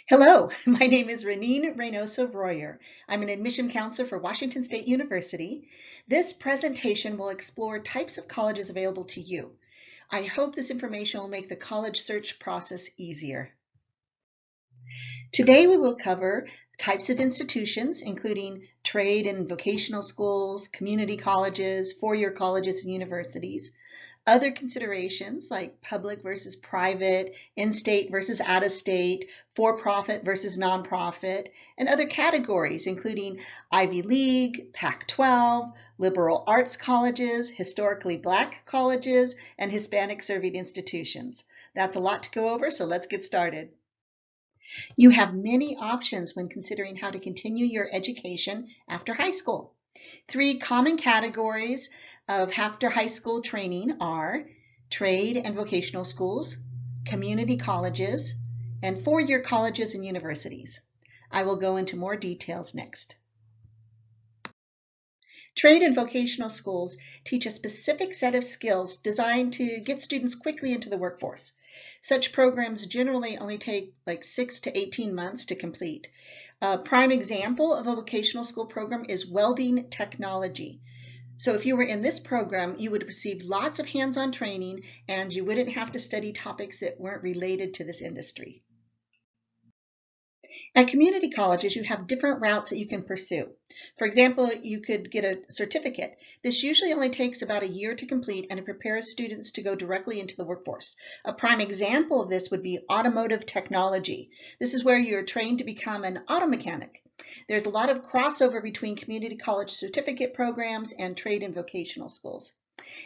Hello, my name is Renine Reynoso Royer. I'm an admission counselor for Washington State University. This presentation will explore types of colleges available to you. I hope this information will make the college search process easier. Today we will cover types of institutions, including trade and vocational schools, community colleges, four-year colleges and universities, other considerations like public versus private, in-state versus out-of-state, for-profit versus nonprofit, and other categories including Ivy League, Pac-12, liberal arts colleges, historically Black colleges, and Hispanic-serving institutions. That's a lot to go over, so let's get started. You have many options when considering how to continue your education after high school. Three common categories of after high school training are trade and vocational schools, community colleges, and four-year colleges and universities. I will go into more details next. Trade and vocational schools teach a specific set of skills designed to get students quickly into the workforce. Such programs generally only take like 6 to 18 months to complete. A prime example of a vocational school program is welding technology. So if you were in this program, you would receive lots of hands-on training and you wouldn't have to study topics that weren't related to this industry. At community colleges, you have different routes that you can pursue. For example, you could get a certificate. This usually only takes about a year to complete and it prepares students to go directly into the workforce. A prime example of this would be automotive technology. This is where you're trained to become an auto mechanic. There's a lot of crossover between community college certificate programs and trade and vocational schools.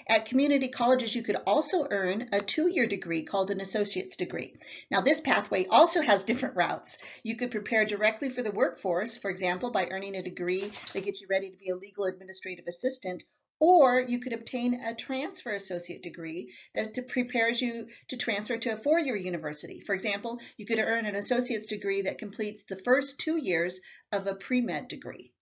At community colleges, you could also earn a two-year degree called an associate's degree. Now, this pathway also has different routes. You could prepare directly for the workforce, for example, by earning a degree that gets you ready to be a legal administrative assistant, or you could obtain a transfer associate degree that prepares you to transfer to a four-year university. For example, you could earn an associate's degree that completes the first 2 years of a pre-med degree.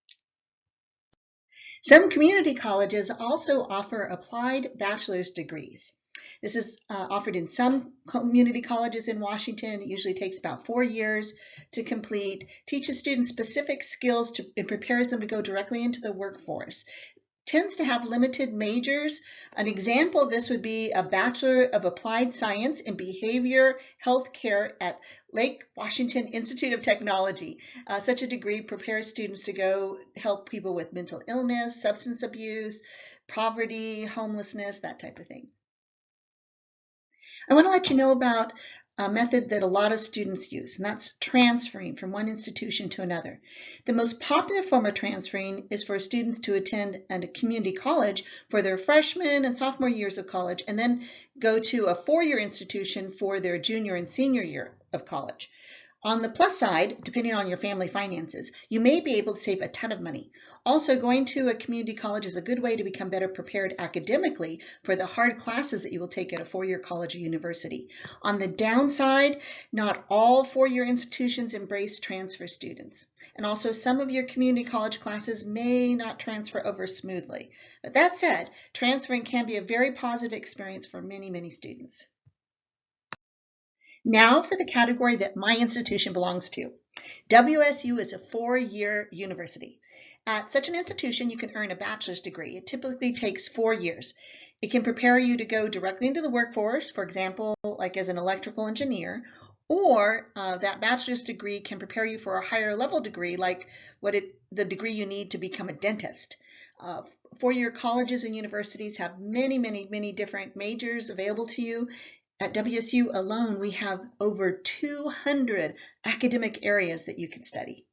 Some community colleges also offer applied bachelor's degrees. This is offered in some community colleges in Washington. It usually takes about 4 years to complete, teaches students specific skills and prepares them to go directly into the workforce. Tends to have limited majors. An example of this would be a Bachelor of Applied Science in Behavior Health Care at Lake Washington Institute of Technology. Such a degree prepares students to go help people with mental illness, substance abuse, poverty, homelessness, that type of thing. I want to let you know about a method that a lot of students use, and that's transferring from one institution to another. The most popular form of transferring is for students to attend a community college for their freshman and sophomore years of college, and then go to a four-year institution for their junior and senior year of college. On the plus side, depending on your family finances, you may be able to save a ton of money. Also, going to a community college is a good way to become better prepared academically for the hard classes that you will take at a four-year college or university. On the downside, not all four-year institutions embrace transfer students. And also, some of your community college classes may not transfer over smoothly. But that said, transferring can be a very positive experience for many, many students. Now for the category that my institution belongs to. WSU is a four-year university. At such an institution, you can earn a bachelor's degree. It typically takes 4 years. It can prepare you to go directly into the workforce, for example, like as an electrical engineer, or that bachelor's degree can prepare you for a higher level degree, like the degree you need to become a dentist. Four-year colleges and universities have many, many, many different majors available to you. At WSU alone, we have over 200 academic areas that you can study.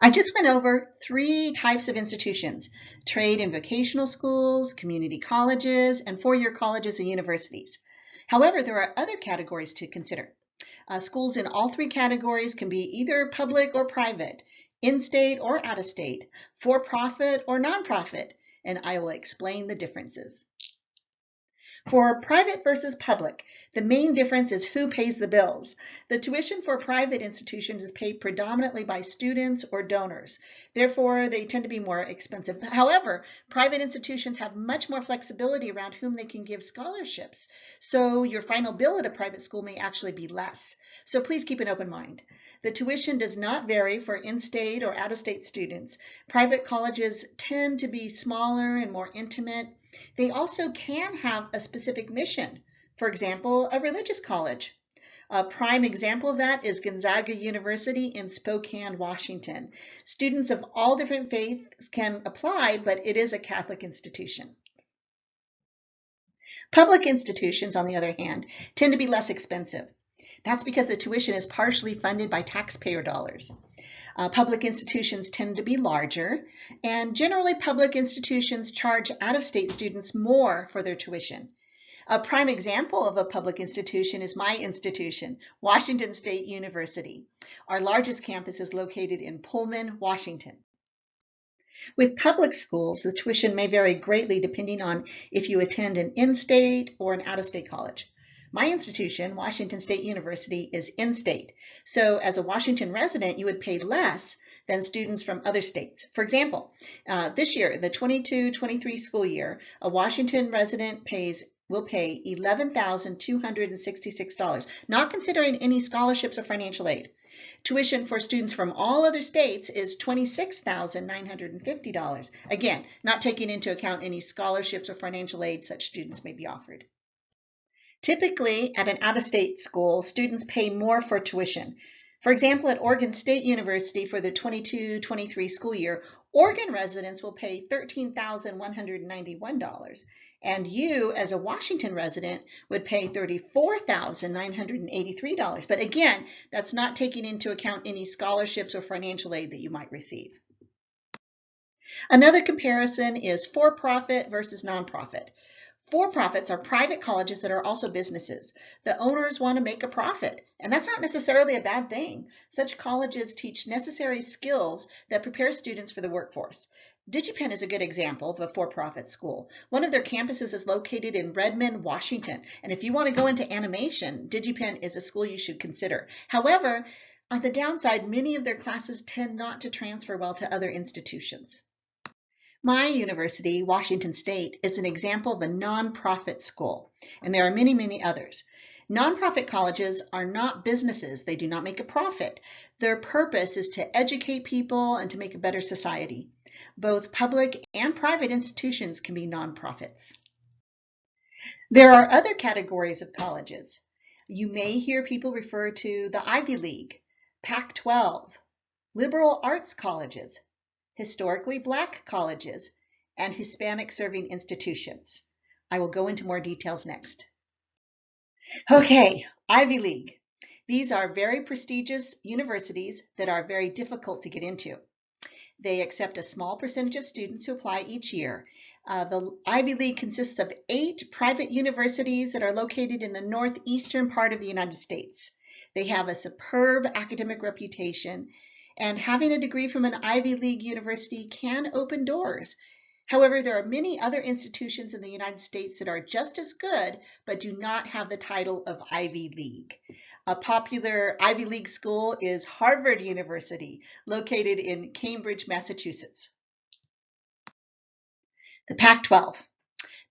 I just went over 3 types of institutions: trade and vocational schools, community colleges, and four-year colleges and universities. However, there are other categories to consider. Schools in all 3 categories can be either public or private, in-state or out-of-state, for-profit or nonprofit, and I will explain the differences. For private versus public, the main difference is who pays the bills. The tuition for private institutions is paid predominantly by students or donors. Therefore, they tend to be more expensive. However, private institutions have much more flexibility around whom they can give scholarships. So your final bill at a private school may actually be less. So please keep an open mind. The tuition does not vary for in-state or out-of-state students. Private colleges tend to be smaller and more intimate. They also can have a specific mission, for example, a religious college. A prime example of that is Gonzaga University in Spokane, Washington. Students of all different faiths can apply, but it is a Catholic institution. Public institutions, on the other hand, tend to be less expensive. That's because the tuition is partially funded by taxpayer dollars. Public institutions tend to be larger, and generally public institutions charge out-of-state students more for their tuition. A prime example of a public institution is my institution, Washington State University. Our largest campus is located in Pullman, Washington. With public schools, the tuition may vary greatly depending on if you attend an in-state or an out-of-state college. My institution, Washington State University, is in-state. So as a Washington resident, you would pay less than students from other states. For example, this year, the 22-23 school year, a Washington resident will pay $11,266, not considering any scholarships or financial aid. Tuition for students from all other states is $26,950. Again, not taking into account any scholarships or financial aid such students may be offered. Typically, at an out-of-state school, students pay more for tuition. For example, at Oregon State University for the 22-23 school year, Oregon residents will pay $13,191, and you, as a Washington resident, would pay $34,983. But again, that's not taking into account any scholarships or financial aid that you might receive. Another comparison is for-profit versus nonprofit. For-profits are private colleges that are also businesses. The owners want to make a profit, and that's not necessarily a bad thing. Such colleges teach necessary skills that prepare students for the workforce. DigiPenn is a good example of a for-profit school. One of their campuses is located in Redmond, Washington, and if you want to go into animation, DigiPenn is a school you should consider. However, on the downside, many of their classes tend not to transfer well to other institutions. My university, Washington State, is an example of a nonprofit school, and there are many, many others. Nonprofit colleges are not businesses. They do not make a profit. Their purpose is to educate people and to make a better society. Both public and private institutions can be nonprofits. There are other categories of colleges. You may hear people refer to the Ivy League, Pac-12, liberal arts colleges, historically Black colleges, and Hispanic serving institutions. I will go into more details next. Okay, Ivy League. These are very prestigious universities that are very difficult to get into. They accept a small percentage of students who apply each year. The Ivy League consists of 8 private universities that are located in the northeastern part of the United States. They have a superb academic reputation, and having a degree from an Ivy League university can open doors. However, there are many other institutions in the United States that are just as good, but do not have the title of Ivy League. A popular Ivy League school is Harvard University, located in Cambridge, Massachusetts. The Pac-12.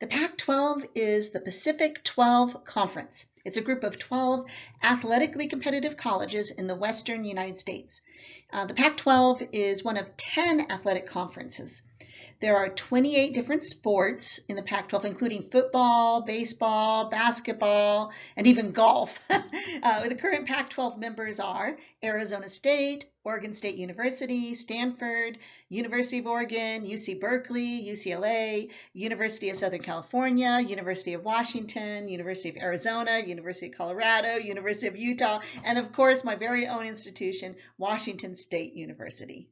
The Pac-12 is the Pacific 12 Conference. It's a group of 12 athletically competitive colleges in the western United States. The Pac-12 is one of 10 athletic conferences. There are 28 different sports in the Pac-12, including football, baseball, basketball, and even golf. The current Pac-12 members are Arizona State, Oregon State University, Stanford, University of Oregon, UC Berkeley, UCLA, University of Southern California, University of Washington, University of Arizona, University of Colorado, University of Utah, and of course my very own institution, Washington State University.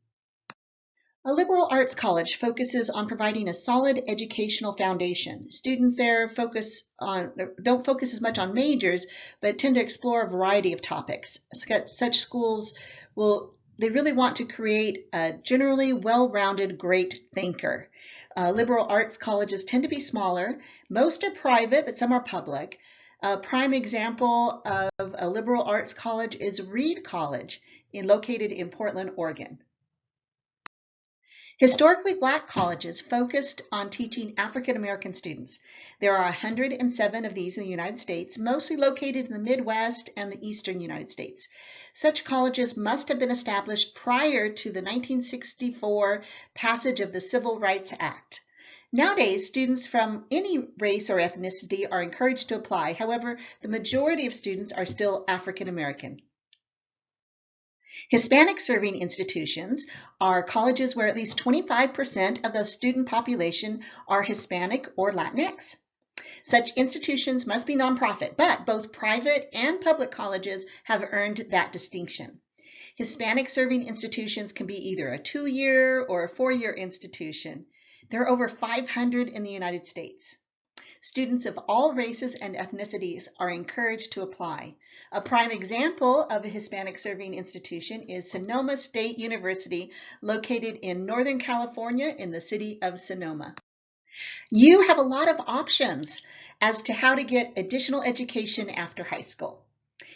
A liberal arts college focuses on providing a solid educational foundation. Students there don't focus as much on majors, but tend to explore a variety of topics. Such schools they really want to create a generally well-rounded great thinker. Liberal arts colleges tend to be smaller. Most are private, but some are public. A prime example of a liberal arts college is Reed College, located in Portland, Oregon. Historically Black colleges focused on teaching African American students. There are 107 of these in the United States, mostly located in the Midwest and the Eastern United States. Such colleges must have been established prior to the 1964 passage of the Civil Rights Act. Nowadays, students from any race or ethnicity are encouraged to apply. However, the majority of students are still African American. Hispanic serving institutions are colleges where at least 25% of the student population are Hispanic or Latinx. Such institutions must be nonprofit, but both private and public colleges have earned that distinction. Hispanic serving institutions can be either a 2-year or a 4-year institution. There are over 500 in the United States. Students of all races and ethnicities are encouraged to apply. A prime example of a Hispanic serving institution is Sonoma State University, located in Northern California in the city of Sonoma. You have a lot of options as to how to get additional education after high school.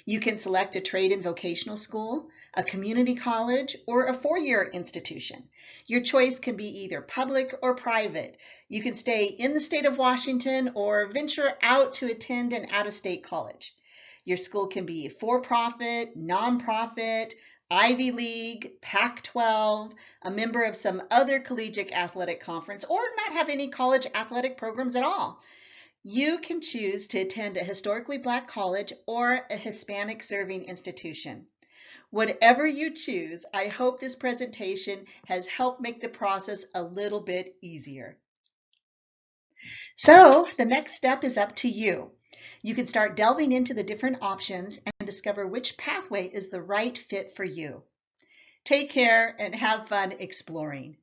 You can select a trade and vocational school, a community college, or a 4-year institution. Your choice can be either public or private. You can stay in the state of Washington or venture out to attend an out-of-state college. Your school can be for-profit, nonprofit, Ivy League, Pac-12, a member of some other collegiate athletic conference, or not have any college athletic programs at all. You can choose to attend a historically Black college or a Hispanic serving institution. Whatever you choose, I hope this presentation has helped make the process a little bit easier. So the next step is up to you. You can start delving into the different options and discover which pathway is the right fit for you. Take care and have fun exploring.